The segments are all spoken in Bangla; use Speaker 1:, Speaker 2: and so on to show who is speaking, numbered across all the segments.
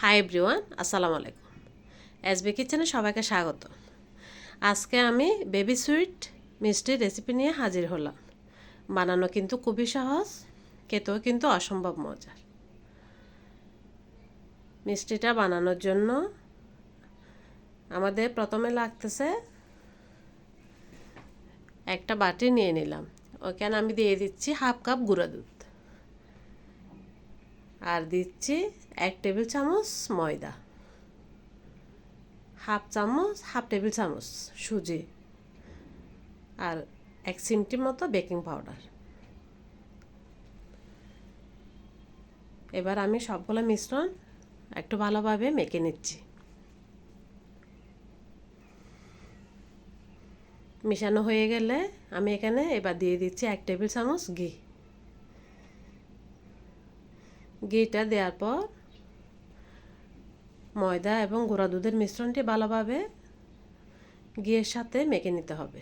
Speaker 1: হাই এভরিওয়ান, আসসালামু আলাইকুম। এসবি কিচেনে সবাইকে স্বাগত। আজকে আমি বেবি সুইট মিষ্টির রেসিপি নিয়ে হাজির হলাম। বানানো কিন্তু খুবই সহজ, খেতেও কিন্তু অসম্ভব মজার। মিষ্টিটা বানানোর জন্য আমাদের প্রথমে লাগতেছে একটা বাটি নিয়ে নিলাম। ওখানে আমি দিয়ে দিচ্ছি হাফ কাপ গুঁড়া দুধ, আর দিচ্ছি 1 টেবিল চামচ ময়দা, হাফ টেবিল চামচ সুজি, আর 1 চিমটি মতো বেকিং পাউডার। এবার আমি সবগুলো মিশ্রণ একটু ভালোভাবে মেখে নিচ্ছি। মিশানো হয়ে গেলে আমি এখানে এবার দিয়ে দিচ্ছি 1 টেবিল চামচ ঘি। ঘিটা দেওয়ার পর ময়দা এবং গুঁড়া দুধের মিশ্রণটি ভালোভাবে ঘিয়ের সাথে মেখে নিতে হবে।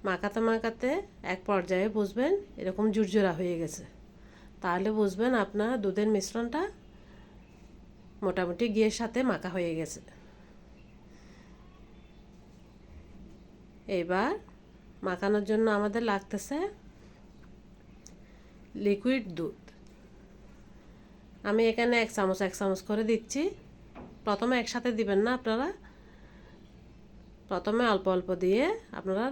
Speaker 1: মাখাতে মাখাতে এক পর্যায়ে বুঝবেন এরকম ঝুরঝুরা হয়ে গেছে, তাহলে বুঝবেন আপনার দুধের মিশ্রণটা মোটামুটি ঘিয়ের সাথে মাখা হয়ে গেছে। এবার মাখানোর জন্য আমাদের লাগতেছে লিকুইড দুধ। আমি এখানে এক চামচ করে দিচ্ছি। প্রথমে একসাথে দিবেন না আপনারা, প্রথমে অল্প অল্প দিয়ে আপনারা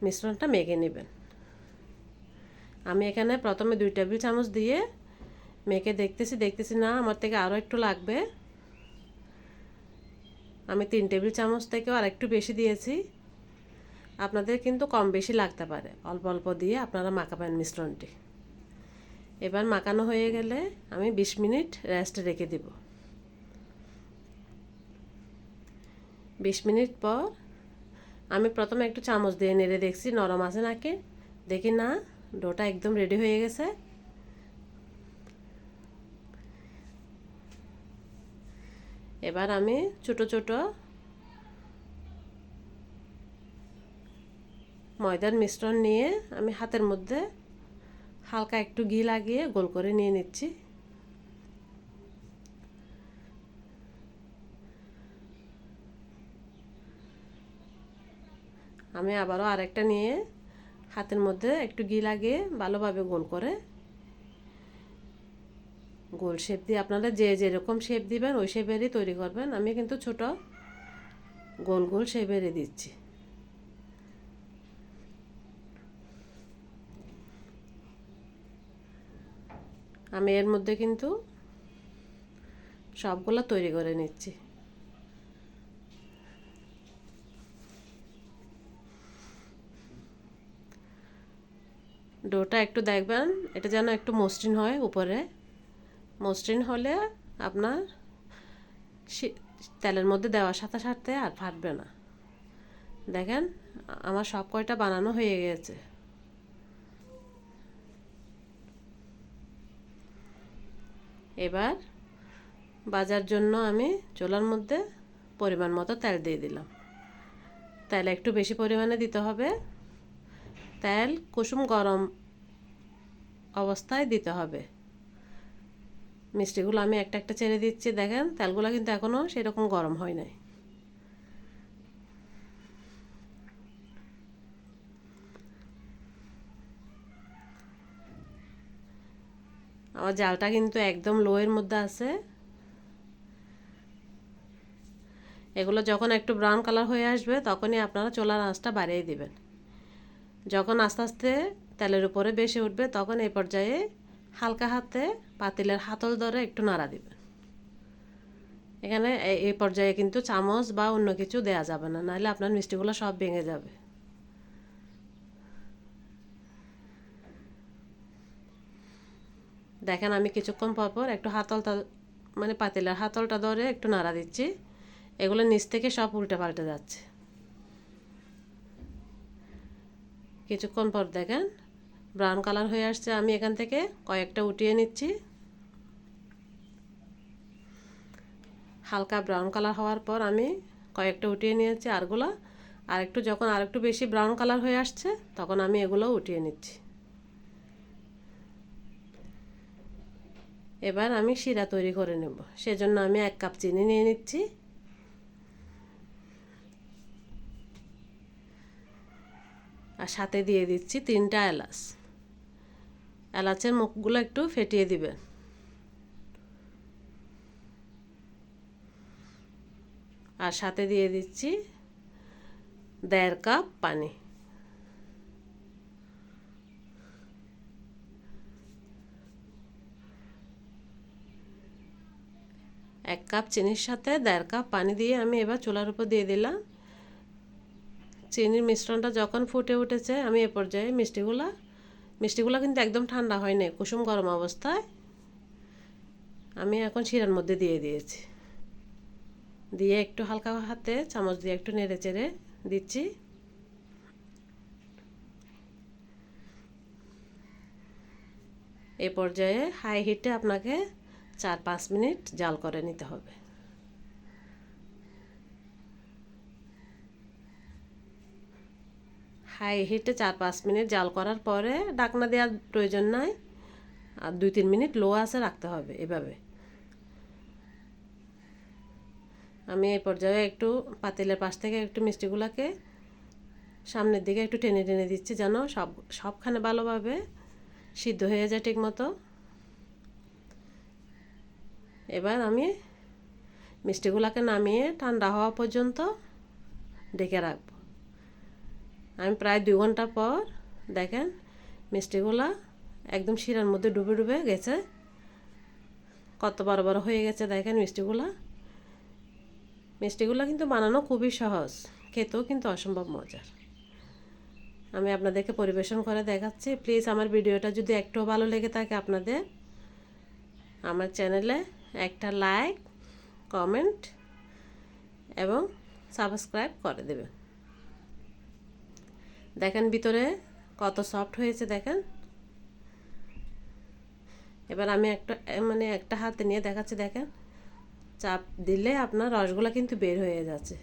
Speaker 1: মিশ্রণটা মেখে নেবেন। আমি এখানে প্রথমে 2 টেবিল চামচ দিয়ে মেখে দেখতেছি না, আমার থেকে আরও একটু লাগবে। আমি 3 টেবিল চামচ থেকেও আর একটু বেশি দিয়েছি। আপনাদের কিন্তু কম বেশি লাগতে পারে, অল্প অল্প দিয়ে আপনারা মাখাবেন মিশ্রণটি। এবার মাখানো হয়ে গেলে আমি 20 মিনিট রেস্টে রেখে দেব। 20 মিনিট পর আমি প্রথমে একটু চামচ দিয়ে নেড়ে দেখছি নরম আছে নাকি। দেখি না, ডোটা একদম রেডি হয়ে গেছে। এবার আমি ছোট ছোট ময়দার মিশ্রণ নিয়ে আমি হাতের মধ্যে হালকা একটু ঘি লাগিয়ে গোল করে নিয়ে নিচ্ছি। আমি আবারও আরেকটা নিয়ে হাতের মধ্যে একটু ঘি লাগিয়ে ভালোভাবে গোল করে গোল শেপ দিয়ে আপনারা যে যেরকম শেপ দিবেন ওই শেপেরই তৈরি করবেন। আমি কিন্তু ছোট গোল গোল শেপেরই দিচ্ছি। আমি এর মধ্যে কিন্তু সবগুলো তৈরি করে নিচ্ছি। ডোটা একটু দেখবেন এটা যেন একটু মসৃণ হয়, উপরে মসৃণ হলে আপনার তেলের মধ্যে দেওয়ার সাথে সাথে আর ফাটবে না। দেখেন আমার সব কয়টা বানানো হয়ে গেছে। এবার ভাজার জন্য আমি চুলার মধ্যে পরিমাণ মতো তেল দিয়ে দিলাম। তেল একটু বেশি পরিমাণে দিতে হবে। তেল কুসুম গরম অবস্থায় দিতে হবে। মিষ্টিগুলো আমি একটা একটা ছেড়ে দিচ্ছি। দেখেন তেলগুলো কিন্তু এখনও সেরকম গরম হয় নাই। আমার জালটা কিন্তু একদম লোয়ের মধ্যে আছে। এগুলো যখন একটু ব্রাউন কালার হয়ে আসবে তখনই আপনারা চুলার আঁচটা বাড়িয়ে দিবেন। যখন আস্তে আস্তে তেলের উপরে বেশি উঠবে তখন এই পর্যায়ে হালকা হাতে পাতিলের হাতল ধরে একটু নাড়া দিবেন। এখানে এই পর্যায়ে কিন্তু চামচ বা অন্য কিছু দেয়া যাবে না, নাহলে আপনার মিষ্টিগুলো সব ভেঙে যাবে। দেখেন আমি কিছুক্ষণ পর একটু হাতলটা মানে পাতিলের হাতলটা ধরে একটু নাড়া দিচ্ছি। এগুলো নিচ থেকে সব উল্টে পাল্টে যাচ্ছে। কিছুক্ষণ পর দেখেন ব্রাউন কালার হয়ে আসছে। আমি এখান থেকে কয়েকটা উঠিয়ে নিচ্ছি। হালকা ব্রাউন কালার হওয়ার পর আমি কয়েকটা উঠিয়ে নিয়েছি, আরগুলো যখন আরেকটু বেশি ব্রাউন কালার হয়ে আসছে তখন আমি এগুলো উঠিয়ে নিচ্ছি। এবার আমি শিরা তৈরি করে নেব, সেজন্য আমি 1 কাপ চিনি নিয়ে নিচ্ছি। আর সাথে দিয়ে দিচ্ছি 3টা এলাচ। এলাচের মুখগুলো একটু ফেটিয়ে দিবেন। আর সাথে দিয়ে দিচ্ছি 1.5 কাপ পানি। এক কাপ চিনির সাথে 1.5 কাপ পানি দিয়ে আমি এবার চুলার উপর দিয়ে দিলাম। চিনির মিশ্রণটা যখন ফুটে উঠেছে আমি এ পর্যায়ে মিষ্টিগুলো কিন্তু একদম ঠান্ডা হয়নি, কুসুম গরম অবস্থায় আমি এখন শিরার মধ্যে দিয়ে দিয়েছি। দিয়ে একটু হালকা হাতে চামচ দিয়ে একটু নেড়ে চেড়ে দিচ্ছি। এ পর্যায়ে হাই হিটে আপনাকে 4-5 মিনিট জাল করে নিতে হবে। হাই হিটে 4-5 মিনিট জাল করার পরে ঢাকনা দেওয়ার প্রয়োজন নাই, আর 2-3 মিনিট লো আঁচে রাখতে হবে। এভাবে আমি এই পর্যায়ে একটু পাতিলের পাশ থেকে একটু মিষ্টিগুলোকে সামনের দিকে একটু টেনে টেনে দিচ্ছি, যেন সবখানে ভালোভাবে সিদ্ধ হয়ে যায় ঠিক মতো। এবার আমি মিষ্টিগুলোকে নামিয়ে ঠান্ডা হওয়া পর্যন্ত ঢেকে রাখব। আমি প্রায় 2 ঘন্টা পর দেখেন মিষ্টিগুলা একদম শিরার মধ্যে ডুবে ডুবে গেছে, কত বড় বড় হয়ে গেছে দেখেন মিষ্টিগুলো কিন্তু বানানো খুবই সহজ, খেতেও কিন্তু অসম্ভব মজার। আমি আপনাদেরকে পরিবেশন করে দেখাচ্ছি। প্লিজ আমার ভিডিওটা যদি একটু ভালো লেগে থাকে আপনাদের, আমার চ্যানেলে একটা লাইক, কমেন্ট এবং সাবস্ক্রাইব করে দেবেন। দেখেন ভিতরে কত সফট হয়েছে দেখেন। এবার আমি একটা হাতে নিয়ে দেখাচ্ছি, দেখেন চাপ দিলে আপনার রসগোল্লা কিন্তু বের হয়ে যাচ্ছে।